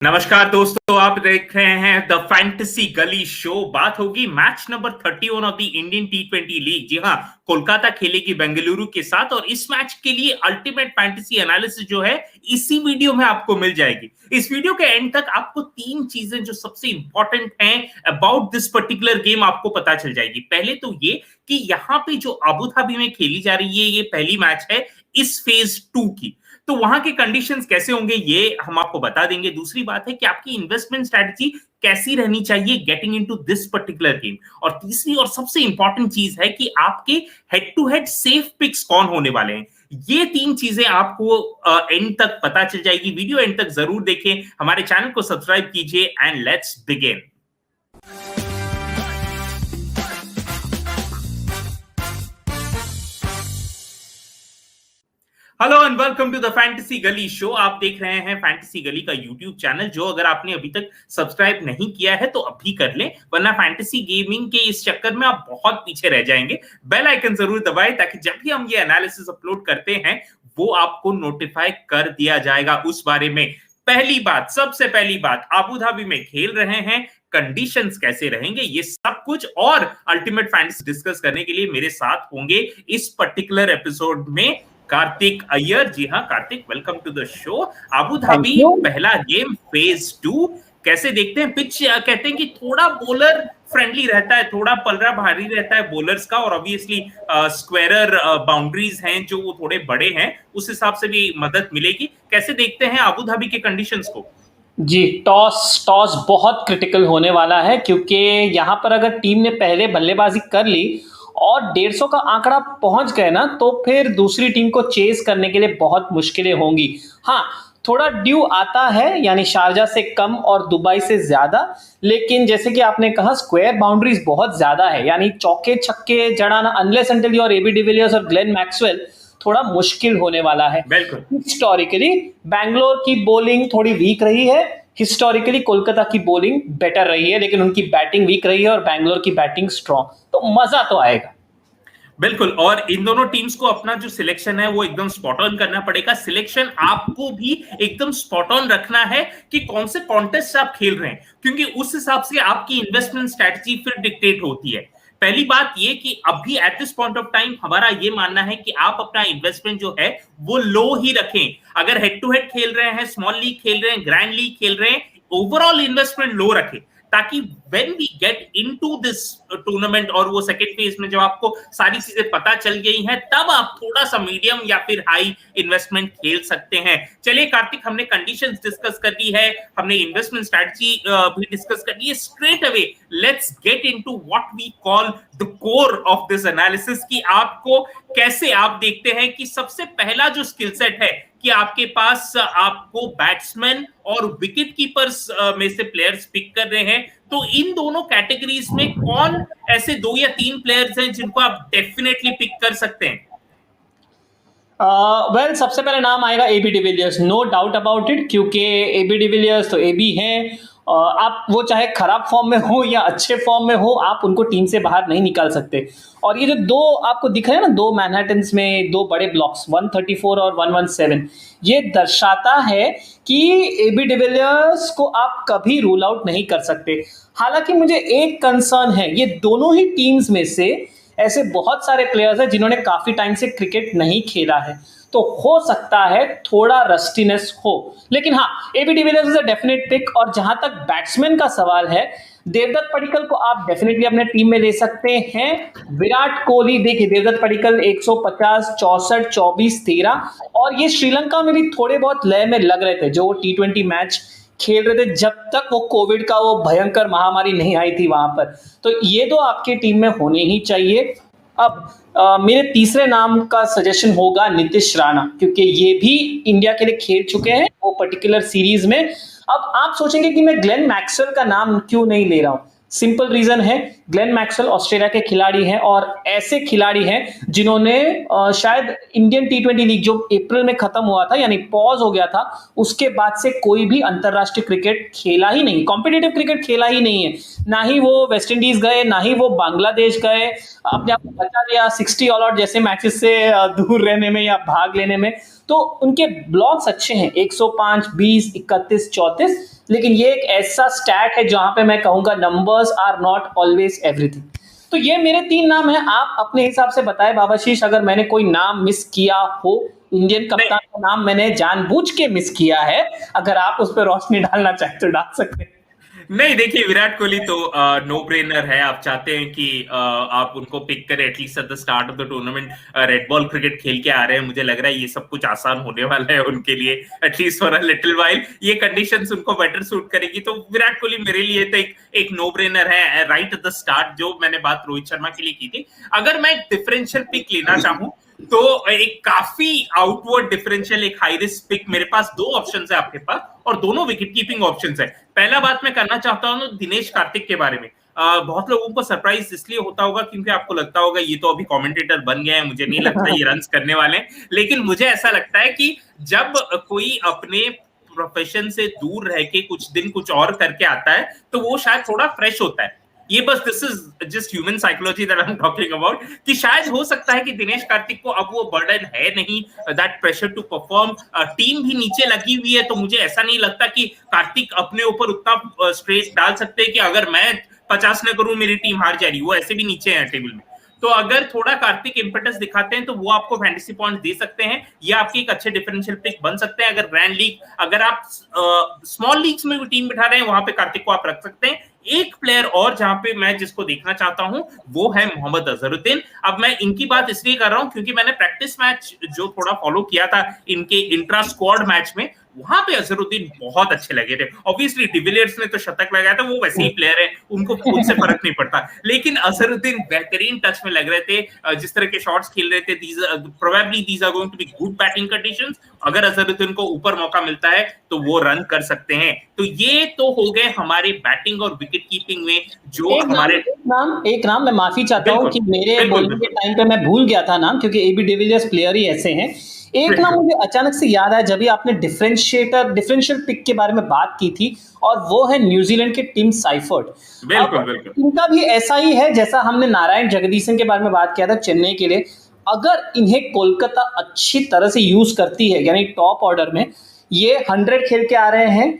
नमस्कार दोस्तों, आप देख रहे हैं द फैंटेसी गली शो। बात होगी match number 31 of the Indian T20 league. जी हाँ, कोलकाता खेलेगी बेंगलुरु के साथ और इस मैच के लिए अल्टीमेट फैंटेसी एनालिसिस जो है इसी वीडियो में आपको मिल जाएगी। इस वीडियो के एंड तक आपको तीन चीजें जो सबसे इंपॉर्टेंट हैं अबाउट दिस पर्टिकुलर गेम आपको पता चल जाएगी। पहले तो ये कि यहाँ पे जो अबू धाबी में खेली जा रही है, ये पहली मैच है इस फेज 2 की, तो वहां के कंडीशंस कैसे होंगे ये हम आपको बता देंगे। दूसरी बात है कि आपकी इन्वेस्टमेंट स्ट्रेटजी कैसी रहनी चाहिए getting into this particular game. और तीसरी और सबसे इंपॉर्टेंट चीज है कि आपके head to head safe picks कौन होने वाले हैं। ये तीन चीजें आपको एंड तक पता चल जाएगी। वीडियो एंड तक जरूर देखें, हमारे चैनल को सब्सक्राइब कीजिए and let's begin. Hello and welcome to the fantasy Gali show. आप देख रहे हैं फैंटेसी गली का यूट्यूब चैनल, जो अगर आपने अभी तक सब्सक्राइब नहीं किया है तो अभी कर लें, वरना फैंटेसी गेमिंग के इस चक्कर में आप बहुत पीछे रह जाएंगे। बेल आइकन जरूर दबाएं ताकि जब भी हम ये एनालिसिस अपलोड करते हैं वो आपको नोटिफाई कर दिया जाएगा उस बारे में। पहली बात, सबसे पहली बात, अबू धाबी में खेल रहे हैं, कंडीशंस कैसे रहेंगे, ये सब कुछ और अल्टीमेट फैंटेसी डिस्कस करने के लिए मेरे साथ होंगे इस पर्टिकुलर एपिसोड में कार्तिक अय्यर। जी हाँ Kartik, welcome to the show. Abu Dhabi पहला गेम फेज 2 कैसे देखते हैं? पिच कहते हैं कि थोड़ा बॉलर फ्रेंडली रहता है, थोड़ा पलरा भारी रहता है बॉलर्स का, और ऑब्वियसली स्क्वेरर बाउंड्रीज हैं जो वो थोड़े बड़े हैं, उस हिसाब से भी मदद मिलेगी। कैसे देखते हैं अबू धाबी के कंडीशंस को? जी, टॉस टॉस बहुत क्रिटिकल होने वाला है, क्योंकि यहाँ पर अगर टीम ने पहले बल्लेबाजी कर ली और 150 का आंकड़ा पहुंच गए ना, तो फिर दूसरी टीम को चेस करने के लिए बहुत मुश्किलें होंगी। हाँ, थोड़ा ड्यू आता है, यानी शारजा से कम और दुबई से ज्यादा, लेकिन जैसे कि आपने कहा स्क्वायर बाउंड्रीज बहुत ज्यादा है, यानी चौके छक्के जड़ाना unless until your AB de Villiers और ग्लेन मैक्सवेल थोड़ा मुश्किल होने वाला है। हिस्टोरिकली बैंगलोर की बॉलिंग थोड़ी वीक रही है, हिस्टोरिकली कोलकाता की बॉलिंग बेटर रही है, लेकिन उनकी बैटिंग वीक रही है और बैंगलोर की बैटिंग स्ट्रॉन्ग, तो मजा तो आएगा। बिल्कुल, और इन दोनों टीम्स को अपना जो सिलेक्शन है वो एकदम स्पॉट ऑन करना पड़ेगा। सिलेक्शन आपको भी एकदम स्पॉट ऑन रखना है कि कौन से कॉन्टेस्ट आप खेल रहे हैं, क्योंकि उस हिसाब से आपकी इन्वेस्टमेंट स्ट्रेटजी फिर डिक्टेट होती है। पहली बात ये कि अभी at this point of time हमारा ये मानना है कि आप अपना इन्वेस्टमेंट जो है वो लो ही रखें। अगर हेड टू हेड खेल रहे हैं, स्मॉल लीग खेल रहे हैं, ग्रैंड लीग खेल रहे हैं, ओवरऑल इन्वेस्टमेंट लो रखें, ताकि when we get into this tournament और वो सेकंड फेज में जब आपको सारी चीजें पता चल गई हैं, तब आप थोड़ा सा मीडियम या फिर हाई इन्वेस्टमेंट खेल सकते हैं। चलिए कार्तिक, हमने कंडीशंस डिस्कस कर दी है, हमने इन्वेस्टमेंट स्ट्रेटजी भी डिस्कस कर दी है। Straight away let's get into what we call the core of this analysis, कि आपको कैसे आप देखते हैं कि सबसे पहला जो स्किल सेट है कि आपके पास आपको बैट्समैन और विकेट कीपर्स में से प्लेयर्स पिक कर रहे हैं, तो इन दोनों कैटेगरीज में कौन ऐसे 2 या 3 प्लेयर्स हैं जिनको आप डेफिनेटली पिक कर सकते हैं? वेल, सबसे पहले नाम आएगा AB de Villiers, no doubt about it, क्योंकि एबी डिविलियर्स तो एबी हैं। आप वो चाहे खराब फॉर्म में हो या अच्छे फॉर्म में हो, आप उनको टीम से बाहर नहीं निकाल सकते। और ये जो दो आपको दिख रहे हैं ना, दो मैनहट्टन्स में दो बड़े ब्लॉक्स 134 और 117, ये दर्शाता है कि एबी डिविलियर्स को आप कभी रूल आउट नहीं कर सकते। हालांकि मुझे एक कंसर्न है, ये दोनों ही टीम्स में से ऐसे बहुत सारे प्लेयर्स हैं जिन्होंने काफी टाइम से क्रिकेट नहीं खेला है, तो हो सकता है थोड़ा रस्टीनेस हो। लेकिन हाँ, AB de Villiers is a definite pick. और जहां तक बैट्समैन का सवाल है, देवदत्त पडिक्कल को आप डेफिनेटली अपने टीम में ले सकते हैं। विराट कोहली, देखिए देवदत्त पडिक्कल 150, 64, 24, 13, और ये श्रीलंका में भी थोड़े बहुत लय में लग रहे थे, जो वो T20 मैच खेल रहे थे जब तक वो कोविड का वो भयंकर महामारी नहीं आई थी वहां पर। तो ये दो आपके टीम में होने ही चाहिए। अब मेरे तीसरे नाम का सजेशन होगा नीतीश राणा, क्योंकि ये भी इंडिया के लिए खेल चुके हैं वो पर्टिकुलर सीरीज में। अब आप सोचेंगे कि मैं ग्लेन मैक्सवेल का नाम क्यों नहीं ले रहा हूं। सिंपल रीजन है, ग्लेन मैक्सवेल ऑस्ट्रेलिया के खिलाड़ी हैं, और ऐसे खिलाड़ी हैं जिन्होंने शायद इंडियन T20 लीग जो अप्रैल में खत्म हुआ था, यानी पॉज हो गया था, उसके बाद से कोई भी अंतरराष्ट्रीय क्रिकेट खेला ही नहीं, कॉम्पिटिटिव क्रिकेट खेला ही नहीं है। ना ही वो वेस्ट इंडीज गए, ना ही वो बांग्लादेश गए, अपने आप को बचा लिया 60 ऑल आउट जैसे मैचेस से दूर रहने में या भाग लेने में। तो उनके ब्लॉक्स अच्छे हैं, 105, 20, 31, 34, लेकिन ये एक ऐसा स्टैट है जहां पे मैं कहूंगा numbers are not always everything. तो ये मेरे 3 नाम हैं, आप अपने हिसाब से बताएं बाबाशीष, अगर मैंने कोई नाम मिस किया हो, इंडियन नहीं कप्तान का नाम मैंने जानबूझ के मिस किया है, अगर आप उस पर रोशनी डालना चाहें तो डाल सकते हैं। नहीं, देखिए विराट कोहली तो नो ब्रेनर है। आप चाहते हैं कि आप उनको पिक करें at least at the start of the tournament. Red ball cricket खेल के आ रहे हैं, मुझे लग रहा है ये सब कुछ आसान होने वाला है उनके लिए, at least for a little while. ये कंडीशंस उनको बेटर सूट करेगी, तो विराट कोहली मेरे लिए तो एक नो ब्रेनर है राइट एट द स्टार्ट। जो मैंने बात रोहित शर्मा के लिए की थी, अगर मैं एक डिफरेंशियल पिक लेना चाहूं तो एक काफी आउटवर्ड डिफरेंशियल, एक हाई रिस्क पिक, मेरे पास 2 ऑप्शंस है आपके पास, और दोनों विकेट कीपिंग ऑप्शंस है। पहला बात मैं करना चाहता हूं दिनेश कार्तिक के बारे में। बहुत लोगों को सरप्राइज इसलिए होता होगा क्योंकि आपको लगता होगा ये तो अभी कमेंटेटर बन गए हैं, मुझे नहीं लगता ये रन्स करने वाले हैं। लेकिन मुझे ऐसा लगता है कि जब कोई अपने प्रोफेशन से दूर रह के कुछ दिन कुछ और करके आता है तो वो शायद थोड़ा फ्रेश होता है। ये बस this is just human psychology that I am talking about, कि शायद हो सकता है कि दिनेश कार्तिक को अब वो बर्डन है नहीं, that pressure to perform. Team भी नीचे लगी हुई है, तो मुझे ऐसा नहीं लगता कि कार्तिक अपने ऊपर उतना स्ट्रेस डाल सकते हैं कि अगर मैं 50 न करूं मेरी टीम हार जाएगी। वो ऐसे भी नीचे है टेबल में। तो अगर थोड़ा कार्तिक इंपेटस दिखाते हैं तो वो आपको फैंटेसी पॉइंट्स दे सकते हैं, ये आपकी एक अच्छे डिफरेंशियल पिक बन सकते हैं। अगर ग्रैंड लीग, अगर आप स्मॉल लीग्स में भी टीम बिठा रहे हैं, वहां पे कार्तिक को आप रख सकते हैं। एक प्लेयर और जहां पे मैं जिसको देखना चाहता हूं वो है मोहम्मद अजहरुद्दीन। अब मैं इनकी बात इसलिए कर रहा हूं क्योंकि मैंने प्रैक्टिस मैच जो थोड़ा फॉलो किया था इनके इंट्रा स्क्वाड मैच में, वहां पे अजहरुद्दीन बहुत अच्छे लगे थे। ऑब्वियसली डिविलियर्स ने तो शतक लगाया था, वो वैसे ही प्लेयर है, उनको उनसे फर्क नहीं पड़ता, लेकिन अजहरुद्दीन बेहतरीन टच में लग रहे थे। जिस तरह के शॉट्स खेल रहे थे, probably these are going to be good batting conditions. अगर अजहरुद्दीन को ऊपर मौका मिलता है तो वो रन कर सकते हैं। तो ये तो हो गए हमारे बैटिंग और विकेट कीपिंग में जो हमारे एक नाम मैं माफी चाहता हूँ कि मेरे बोलने के टाइम पे मैं भूल गया था नाम, क्योंकि एबी डिविलियर्स प्लेयर ही ऐसे हैं। एक नाम मुझे अचानक से याद आया जब भी आपने डिफरेंशियल पिक के बारे में बात की थी, और वो है न्यूजीलैंड के टिम साइफर्ट। बिल्कुल इनका भी ऐसा ही है जैसा हमने नारायण जगदीशन के बारे में बात किया था चेन्नई के लिए। अगर इन्हें कोलकाता अच्छी तरह से यूज करती है, यानी टॉप ऑर्डर में, ये 100 खेल के आ रहे हैं,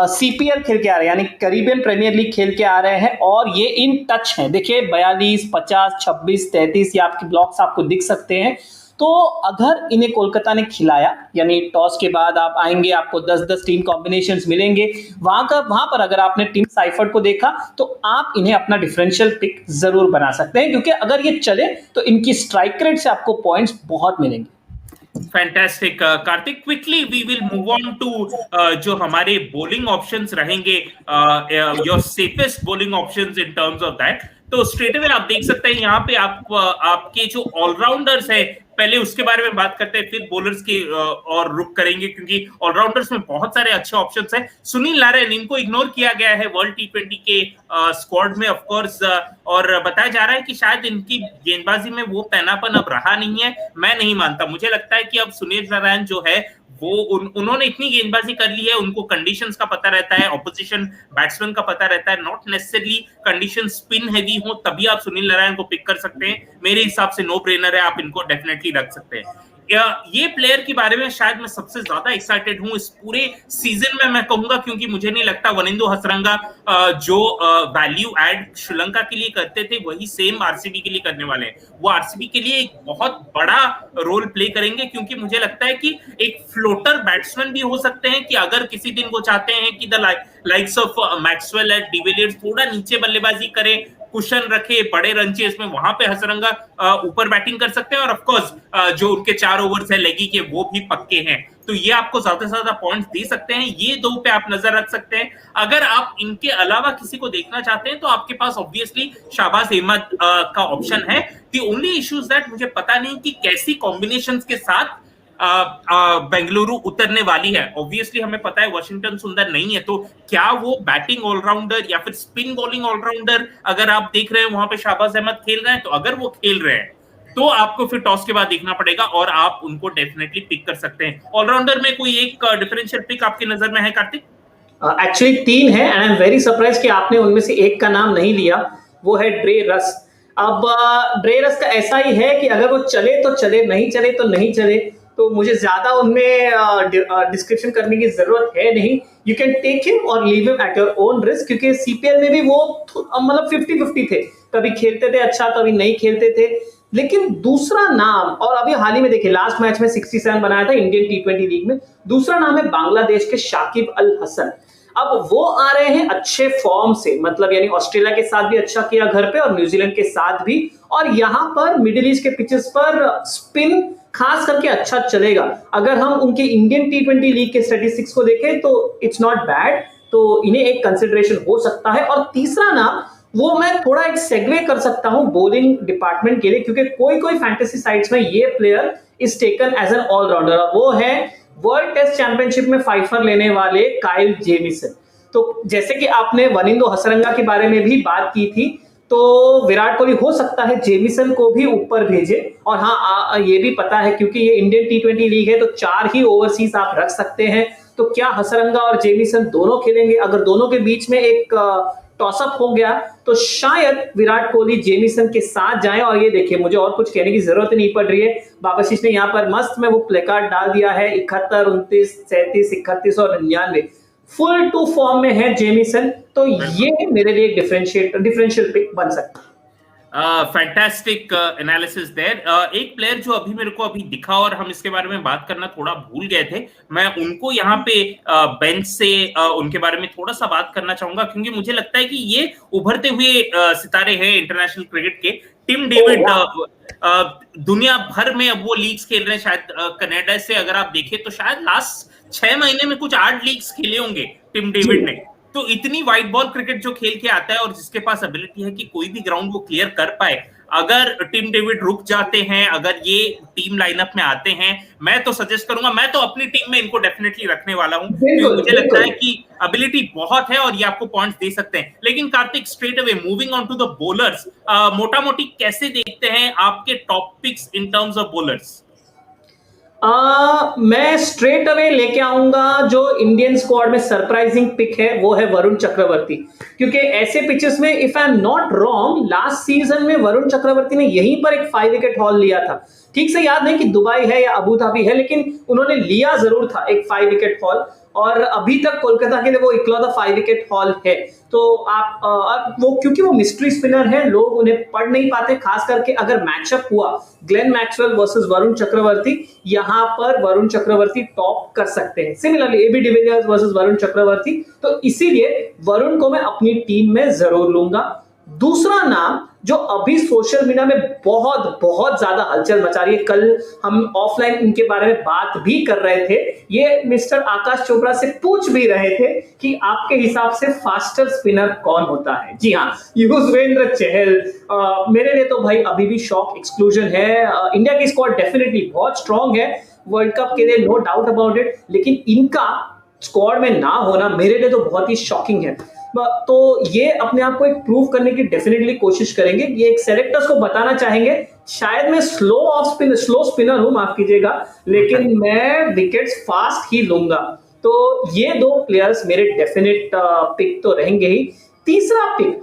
सीपीएल खेल के आ रहे हैं, यानी कैरिबियन प्रीमियर लीग खेल के आ रहे हैं, और ये इन टच हैं। देखिए 42, 50, 26, 33 ये आपके ब्लॉक्स आपको दिख सकते हैं। तो अगर इन्हें कोलकाता ने खिलाया, यानी टॉस के बाद आप आएंगे, आपको 10-10 टीम कॉम्बिनेशंस मिलेंगे, वहां पर अगर आपने टीम साइफर्ट को देखा तो आप इन्हें अपना डिफरेंशियल पिक जरूर बना सकते हैं, क्योंकि अगर ये चले तो इनकी स्ट्राइक रेट से आपको पॉइंट्स बहुत मिलेंगे। Fantastic Kartik, quickly we will move on to जो हमारे बॉलिंग ऑप्शंस रहेंगे, your safest bowling options in terms of that. तो स्ट्रेट अवे आप देख सकते हैं यहाँ पे आपके जो ऑलराउंडर्स है, पहले उसके बारे में बात करते हैं, फिर बॉलर्स की और रुक करेंगे, क्योंकि ऑलराउंडर्स में बहुत सारे अच्छे ऑप्शंस हैं। सुनील नारायण, इनको इग्नोर किया गया है वर्ल्ड टी20 के स्क्वाड में, ऑफ कोर्स, और बताया जा रहा है कि शायद इनकी गेंदबाजी में वो पैनापन अब रहा नहीं है। मैं नहीं मानता, मुझे लगता है कि अब सुनील नारायण जो है वो उन्होंने इतनी गेंदबाजी कर ली है, उनको कंडीशंस का पता रहता है, ऑपोजिशन बैट्समैन का पता रहता है, not necessarily condition spin heavy हो तभी आप सुनील नारायण को पिक कर सकते हैं। मेरे हिसाब से नो ब्रेनर है, आप इनको डेफिनेटली रख सकते हैं। ये प्लेयर के बारे में शायद मैं सबसे ज्यादा एक्साइटेड हूं इस पूरे सीजन में, मैं कहूंगा, क्योंकि मुझे नहीं लगता वनिंदु हसरंगा जो वैल्यू एड श्रीलंका के लिए करते थे वही सेम आरसीबी के लिए करने वाले हैं। वो आरसीबी के लिए एक बहुत बड़ा रोल प्ले करेंगे, क्योंकि मुझे लगता है कि एक फ्लोटर बैट्समैन भी हो सकते हैं, कि अगर किसी दिन वो चाहते हैं कि the likes of Maxwell and de Villiers थोड़ा नीचे बल्लेबाजी करें, कुशन रखे, बड़े रन चेस में, वहां पे हसरंगा ऊपर बैटिंग कर सकते हैं। और ऑफ कोर्स जो उनके 4 ओवर्स है लेगी के, वो भी पक्के हैं, तो ये आपको ज्यादा से ज्यादा पॉइंट्स दे सकते हैं। ये 2 पे आप नजर रख सकते हैं। अगर आप इनके अलावा किसी को देखना चाहते हैं तो आपके पास ऑब्वियसली शाहबाज अहमद का ऑप्शन है। The only issue is that मुझे पता नहीं कि कैसी कॉम्बिनेशंस के साथ बेंगलुरु उतरने वाली है। ऑब्वियसली हमें पता है वाशिंगटन सुंदर नहीं है, तो क्या वो बैटिंग ऑलराउंडर या फिर स्पिन बॉलिंग ऑलराउंडर, अगर आप देख रहे हैं वहां पे शाहबाज अहमद खेल रहे हैं, तो अगर वो खेल रहे हैं तो आपको फिर टॉस के बाद देखना पड़ेगा और आप उनको डेफिनेटली पिक कर सकते हैं। ऑलराउंडर में कोई एक डिफरेंशियल पिक आपकी नजर में है कार्तिक? एक्चुअली 3 है, and I am very surprise कि आपने उनमें से एक का नाम नहीं लिया, वो है ड्रे रस। अब ड्रे रस का ऐसा ही है कि अगर वो चले तो चले, नहीं चले तो नहीं चले। तो मुझे ज्यादा उनमें डिस्क्रिप्शन करने की जरूरत है नहीं। यू कैन टेक हिम और leave him at your own risk, क्योंकि सीपीएल में भी वो मतलब 50-50 थे, कभी खेलते थे अच्छा, कभी नहीं खेलते थे। लेकिन दूसरा नाम, और अभी हाल ही में देखिए लास्ट मैच में 67 बनाया था इंडियन टी20 लीग में, दूसरा नाम है बांग्लादेश के शाकिब अल हसन। अब वो आ रहे हैं अच्छे फॉर्म से, मतलब यानी ऑस्ट्रेलिया के साथ भी अच्छा किया घर पे और न्यूजीलैंड के साथ भी, और यहां पर मिडिल ईस्ट के पिचेस पर स्पिन खास करके अच्छा चलेगा। अगर हम उनके इंडियन टी20 लीग के स्टैटिस्टिक्स को देखें तो इट्स नॉट बैड, तो इन्हें एक कंसिडरेशन हो सकता है। और तीसरा नाम, वो मैं थोड़ा एक सेगवे कर सकता हूं बॉलिंग डिपार्टमेंट के लिए, क्योंकि कोई कोई फैंटेसी साइट्स में ये player is taken as an allrounder, वो है वर्ल्ड टेस्ट चैंपियनशिप में फाइफर लेने वाले काइल जेमिसन। तो जैसे कि आपने वनिंदो हसरंगा के बारे में भी बात की थी, तो विराट कोहली हो सकता है जेमिसन को भी ऊपर भेजे। और हाँ, ये भी पता है क्योंकि ये इंडियन टी20 लीग है तो 4 ही ओवरसीज आप रख सकते हैं, तो क्या हसरंगा और जेमिसन दोनों खेलेंगे? अगर दोनों के बीच में एक टॉसअप हो गया तो शायद विराट कोहली जेमिसन के साथ जाएं। और ये देखिए, मुझे और कुछ कहने की जरूरत नहीं पड़ रही है, बाबाशीष ने यहाँ पर मस्त में वो प्लेकार्ड डाल दिया है, 71, 29, 37, 31 और 99 फुल टू फॉर्म में है जेमिसन, तो ये मेरे लिए एक डिफरेंशियल पिक बन सकता है। Fantastic analysis there. एक प्लेयर जो अभी मेरे को अभी दिखा और हम इसके बारे में बात करना थोड़ा भूल गए थे, मैं उनको यहाँ पे बेंच से उनके बारे में थोड़ा सा बात करना चाहूंगा, क्योंकि मुझे लगता है कि ये उभरते हुए सितारे हैं इंटरनेशनल क्रिकेट के। टिम डेविड दुनिया भर में अब वो लीग्स खेल रहे हैं, शायद कनाडा से अगर आप देखें तो शायद लास्ट 6 महीने में कुछ 8 लीग्स खेले होंगे टीम डेविड ने। तो इतनी वाइट बॉल क्रिकेट जो खेल के आता है और जिसके पास एबिलिटी है कि कोई भी ग्राउंड वो क्लियर कर पाए, अगर टिम डेविड रुक जाते हैं, अगर ये टीम लाइनअप में आते हैं, मैं तो सजेस्ट करूंगा, मैं तो अपनी टीम में इनको डेफिनेटली रखने वाला हूं, क्योंकि मुझे लगता है कि एबिलिटी बहुत है और ये आपको पॉइंट्स दे सकते हैं। लेकिन Kartik, straight away moving on to the bowlers, मोटा मोटी कैसे देखते हैं आपके top picks in terms of bowlers? मैं स्ट्रेट अवे लेके आऊंगा जो इंडियन स्क्वाड में सरप्राइजिंग पिक है, वो है वरुण चक्रवर्ती। क्योंकि ऐसे पिचेस में, if I am not wrong, last season में वरुण चक्रवर्ती ने यहीं पर एक 5 विकेट हॉल लिया था। ठीक से याद नहीं कि दुबई है या अबू धाबी है, लेकिन उन्होंने लिया जरूर था एक 5 विकेट हॉल, और अभी तक कोलकाता के लिए वो इकलौता 5 विकेट हॉल है। तो आप वो, क्योंकि वो मिस्ट्री स्पिनर है, लोग उन्हें पढ़ नहीं पाते, खास करके अगर मैचअप हुआ Glenn Maxwell versus Varun Chakravarthy, यहां पर वरुण चक्रवर्ती टॉप कर सकते हैं। Similarly AB de Villiers versus Varun Chakravarthy, तो इसीलिए वरुण को मैं अपनी टीम में जरूर लूंगा। दूसरा नाम जो अभी सोशल मीडिया में बहुत बहुत ज्यादा हलचल मचा रही है, कल हम ऑफलाइन इनके बारे में बात भी कर रहे थे, ये मिस्टर आकाश चोपड़ा से पूछ भी रहे थे कि आपके हिसाब से फास्टर स्पिनर कौन होता है। जी हाँ, युजवेंद्र चहल। मेरे लिए तो भाई अभी भी शॉक एक्सक्लूजन है। इंडिया की स्क्वाड डेफिनेटली बहुत स्ट्रांग है वर्ल्ड कप के लिए, नो डाउट अबाउट इट, लेकिन इनका स्क्वाड में ना होना मेरे लिए तो बहुत ही शॉकिंग है। तो ये अपने आप को एक प्रूव करने की डेफिनेटली कोशिश करेंगे, ये एक सेलेक्टर्स को बताना चाहेंगे। शायद मैं स्लो स्पिनर हूं, माफ कीजिएगा, लेकिन मैं विकेट्स फास्ट ही लूंगा। तो ये 2 प्लेयर्स मेरे डेफिनेट पिक तो रहेंगे ही। तीसरा पिक,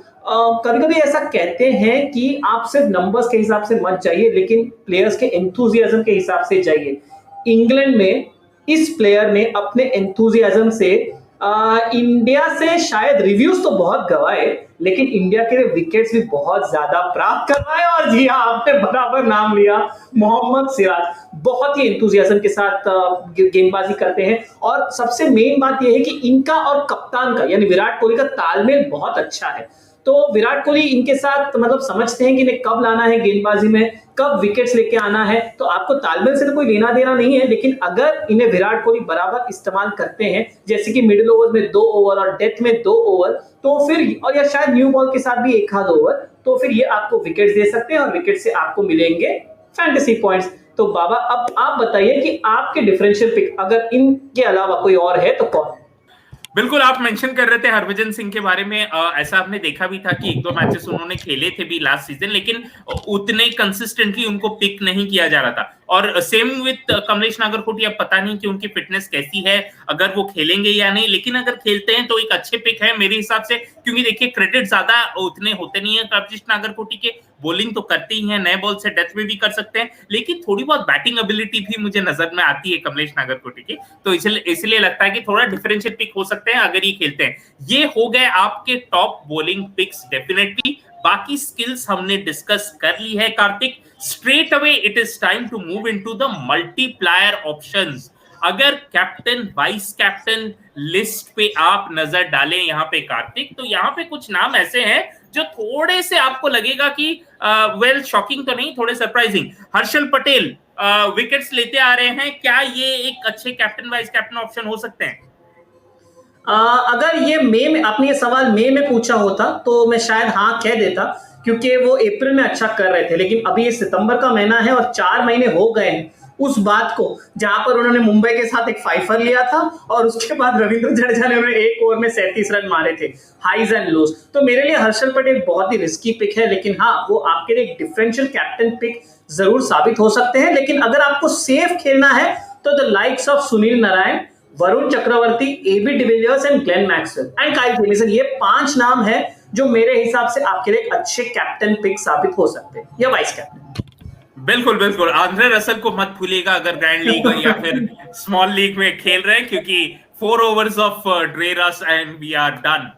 कभी कभी ऐसा कहते हैं कि आप सिर्फ नंबर्स के हिसाब से मत जाइए, लेकिन प्लेयर्स के एंथुजियाज्म के हिसाब से जाइए। इंग्लैंड में इस प्लेयर ने अपने एंथुजियाज्म से इंडिया से शायद रिव्यूज तो बहुत गवाए, लेकिन इंडिया के लिए विकेट्स भी बहुत ज्यादा प्राप्त करवाए। और जी हाँ, आपने बराबर नाम लिया, मोहम्मद सिराज बहुत ही एंथुजियाज्म के साथ गेंदबाजी करते हैं। और सबसे मेन बात यह है कि इनका और कप्तान का यानी विराट कोहली का तालमेल बहुत अच्छा है। तो विराट कोहली इनके साथ मतलब समझते हैं कि इन्हें कब लाना है गेंदबाजी में, कब विकेट्स लेके आना है। तो आपको तालमेल से तो कोई लेना देना नहीं है, लेकिन अगर इन्हें विराट कोहली बराबर इस्तेमाल करते हैं, जैसे कि मिडिल ओवर में 2 ओवर और डेथ में 2 ओवर, तो फिर, और या शायद न्यू बॉल के साथ भी 1 आध ओवर, तो फिर ये आपको विकेट्स दे सकते हैं और विकेट से आपको मिलेंगे फैंटेसी पॉइंट्स। तो बाबा, अब आप बताइए कि आपके डिफरेंशियल पिक अगर इनके अलावा कोई और है तो कौन है? बिल्कुल, आप मेंशन कर रहे थे हरभजन सिंह के बारे में। ऐसा आपने देखा भी था कि 1-2 मैचेस उन्होंने खेले थे भी लास्ट सीजन, लेकिन उतने कंसिस्टेंटली उनको पिक नहीं किया जा रहा था। और सेम विथ कमलेश नागरकोटी। अब पता नहीं कि उनकी फिटनेस कैसी है, अगर वो खेलेंगे या नहीं, लेकिन अगर खेलते हैं तो एक अच्छे पिक है मेरे हिसाब से, क्योंकि देखिए क्रेडिट ज्यादा उतने होते नहीं है कमलेश नागरकोटी के, बॉलिंग तो करते ही हैं, नए बॉल से डेथ में भी कर सकते हैं, लेकिन थोड़ी बहुत बैटिंग एबिलिटी भी मुझे नजर में आती है कमलेश नागरकोटी की, तो इसलिए लगता है कि थोड़ा डिफरेंशियल पिक हो सकते हैं अगर ये खेलते हैं। ये हो गए आपके टॉप बॉलिंग पिक्स डेफिनेटली। बाकी स्किल्स हमने डिस्कस कर ली है Kartik. Straight away it is time to move into the multiplier options. अगर कैप्टन वाइस कैप्टन लिस्ट पे आप नजर डालें यहाँ पे कार्तिक, तो यहाँ पे कुछ नाम ऐसे हैं जो थोड़े से आपको लगेगा कि वेल शॉकिंग तो नहीं, थोड़े सरप्राइजिंग। हर्षल पटेल विकेट्स लेते आ रहे हैं, क्या ये एक अच्छे कैप्टन वाइस कैप्टन ऑप्शन हो सकते हैं? अगर ये मई में आपने ये सवाल मई में पूछा होता तो मैं शायद हाँ कह देता, क्योंकि वो अप्रैल में अच्छा कर रहे थे, लेकिन अभी ये सितंबर का महीना है और 4 महीने हो गए हैं उस बात को जहां पर उन्होंने मुंबई के साथ एक फाइफर लिया था और उसके बाद रविंद्र जडेजा ने उन्हें एक ओवर में 37 रन मारे थे, हाईज एंड लोज। तो मेरे लिए हर्षल पटेल बहुत ही रिस्की पिक है, लेकिन हाँ वो आपके लिए एक डिफरेंशियल कैप्टन पिक जरूर साबित हो सकते हैं। लेकिन अगर आपको सेफ खेलना है तो the likes of Sunil Narine, Varun Chakravarthy, AB de Villiers and Glenn Maxwell and Kyle Jamieson, ये 5 नाम है जो मेरे हिसाब से आपके लिए एक अच्छे कैप्टन पिक साबित हो सकते हैं, या वाइस कैप्टन। बिल्कुल बिल्कुल, आंद्रे रसल को मत भूलिएगा अगर ग्रैंड लीग या फिर स्मॉल लीग में खेल रहे हैं, क्योंकि 4 ओवर्स ऑफ ड्रे रस एंड वी आर डन।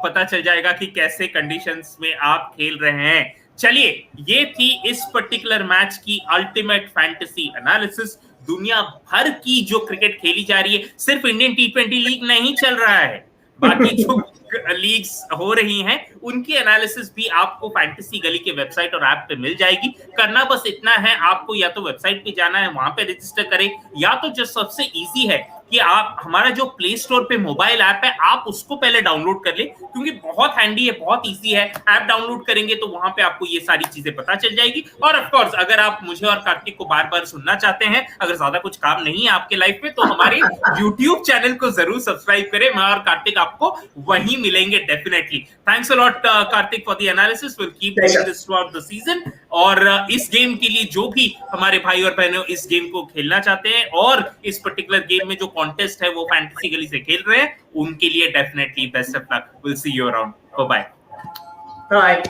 पता चल जाएगा कि कैसे कंडीशंस में आप खेल रहे हैं। चलिए, ये थी इस पर्टिकुलर मैच की अल्टीमेट फैंटेसी एनालिसिस। दुनिया भर की जो क्रिकेट खेली जा रही है, सिर्फ इंडियन T20 लीग नहीं चल रहा है, बाकी जो लीग्स हो रही हैं उनकी एनालिसिस भी आपको फैंटेसी गली के वेबसाइट और ऐप पे मिल जाएगी। करना बस इतना है, आपको या तो वेबसाइट पे जाना है, वहां पे रजिस्टर करें, या तो जो सबसे इजी है कि आप हमारा जो प्ले स्टोर पे मोबाइल ऐप है आप उसको पहले डाउनलोड कर ले, क्योंकि बहुत हैंडी है, बहुत इजी है। ऐप डाउनलोड करेंगे तो वहां पे आपको ये सारी चीजें पता चल जाएगी। और ऑफ कोर्स अगर आप मुझे और कार्तिक को बार बार सुनना चाहते हैं, अगर ज्यादा कुछ काम नहीं है आपके लाइफ में, तो हमारे यूट्यूब चैनल को जरूर सब्सक्राइब करें। मैं और कार्तिक आपको वहीं मिलेंगे definitely. Thanks a lot Kartik for the analysis, will keep doing this through out the season. और इस गेम के लिए जो भी हमारे भाई और बहनों इस गेम को खेलना चाहते हैं और इस पर्टिकुलर गेम में जो कॉन्टेस्ट है वो फैंटेसी गली से खेल रहे हैं, उनके लिए definitely best of luck. Will see you around. Bye bye.